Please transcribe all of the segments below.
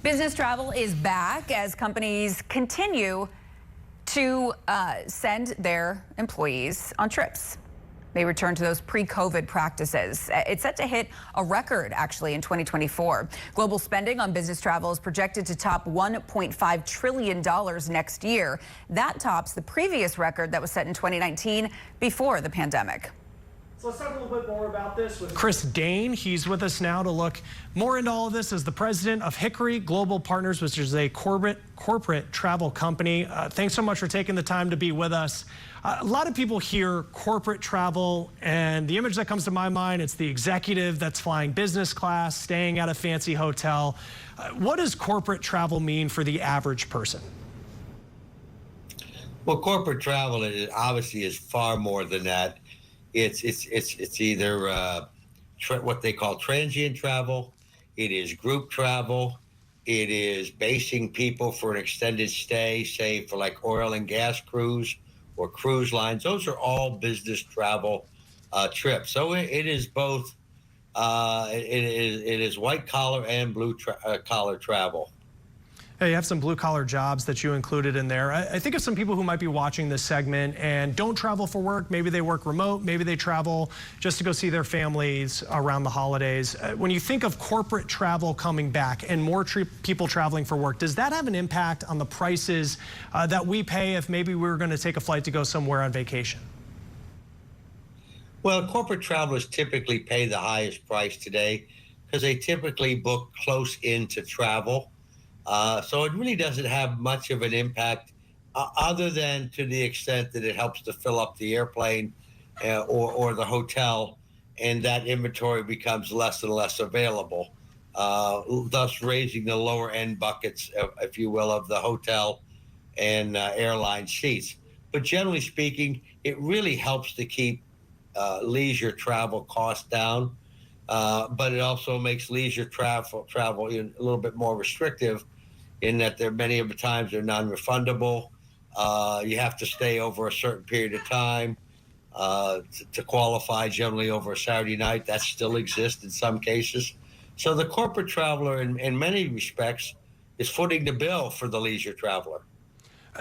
Business travel is back as companies continue to send their employees on trips. They return to those pre-COVID practices. It's set to hit a record, actually, in 2024. Global spending on business travel is projected to top $1.5 trillion next year. That tops the previous record that was set in 2019 before the pandemic. So let's talk a little bit more about this with Chris Dane. He's with us now to look more into all of this as the president of Hickory Global Partners, which is a corporate travel company. Thanks so much for taking the time to be with us. A lot of people hear corporate travel, and the image that comes to my mind, it's the executive that's flying business class, staying at a fancy hotel. What does corporate travel mean for the average person? Well, corporate travel obviously is far more than that. It's either what they call transient travel, it is group travel, it is basing people for an extended stay, say for like oil and gas crews or cruise lines. Those are all business travel trips. So it is both. It is white collar and blue collar travel. Hey, you have some blue collar jobs that you included in there. I think of some people who might be watching this segment and don't travel for work. Maybe they work remote. Maybe they travel just to go see their families around the holidays. When you think of corporate travel coming back and more people traveling for work, does that have an impact on the prices that we pay if maybe we were going to take a flight to go somewhere on vacation? Well, corporate travelers typically pay the highest price today because they typically book close into travel. So it really doesn't have much of an impact other than to the extent that it helps to fill up the airplane or the hotel, and that inventory becomes less and less available, thus raising the lower end buckets, if you will, of the hotel and airline seats. But generally speaking, it really helps to keep leisure travel costs down, but it also makes leisure travel a little bit more restrictive in that many of the times they're non-refundable. You have to stay over a certain period of time to qualify, generally over a Saturday night. That still exists in some cases. So the corporate traveler, in many respects, is footing the bill for the leisure traveler.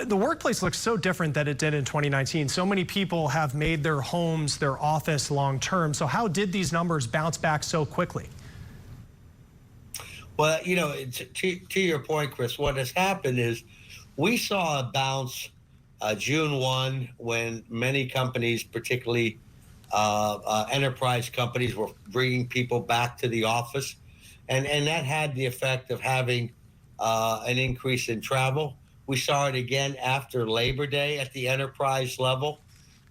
The workplace looks so different than it did in 2019. So many people have made their homes their office long-term. So how did these numbers bounce back so quickly? Well, you know, to your point, Chris, what has happened is we saw a bounce June 1 when many companies, particularly enterprise companies, were bringing people back to the office. And that had the effect of having an increase in travel. We saw it again after Labor Day at the enterprise level,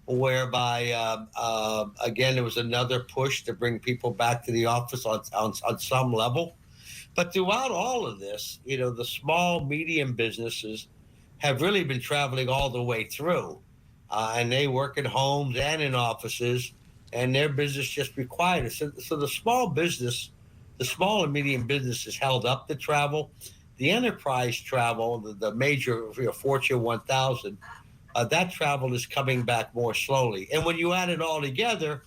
whereby, again, there was another push to bring people back to the office on some level. But throughout all of this, you know, the small, medium businesses have really been traveling all the way through. And they work at homes and in offices, and their business just required it. So the small and medium businesses held up the travel. The enterprise travel, the major Fortune 1000, that travel is coming back more slowly. And when you add it all together,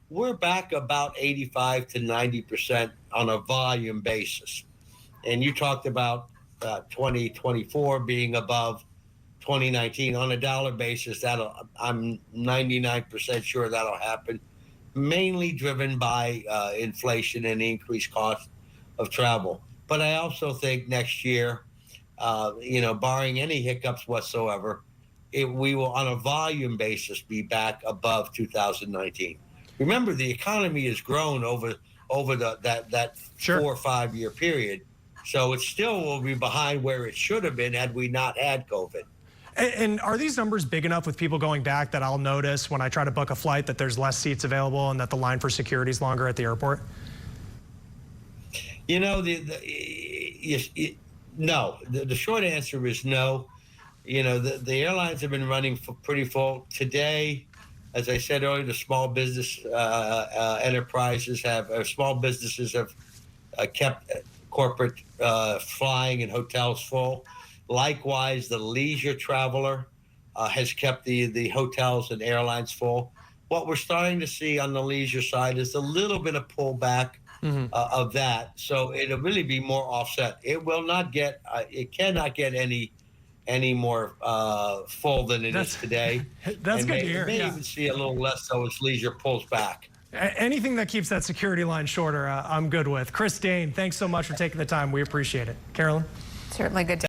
we're back about 85 to 90% on a volume basis. And you talked about 2024 being above 2019 on a dollar basis. I'm 99% sure that'll happen, mainly driven by inflation and increased cost of travel. But I also think next year, you know, barring any hiccups whatsoever, we will, on a volume basis, be back above 2019. Remember, the economy has grown over that Sure. 4 or 5 year period, so it still will be behind where it should have been had we not had COVID. And are these numbers big enough with people going back that I'll notice when I try to book a flight that there's less seats available and that the line for security is longer at the airport? You know, no. The short answer is no. You know, the airlines have been running pretty full. Today, as I said earlier, the small business enterprises small businesses have kept corporate flying and hotels full. Likewise, the leisure traveler has kept the hotels and airlines full. What we're starting to see on the leisure side is a little bit of pullback of that. So it'll really be more offset. It will not get. It cannot get any more full than it is today. That's and good to hear. May even see a little less so as leisure pulls back. Anything that keeps that security line shorter, I'm good with. Chris Dane, thanks so much for taking the time. We appreciate it. Carolyn? Certainly good to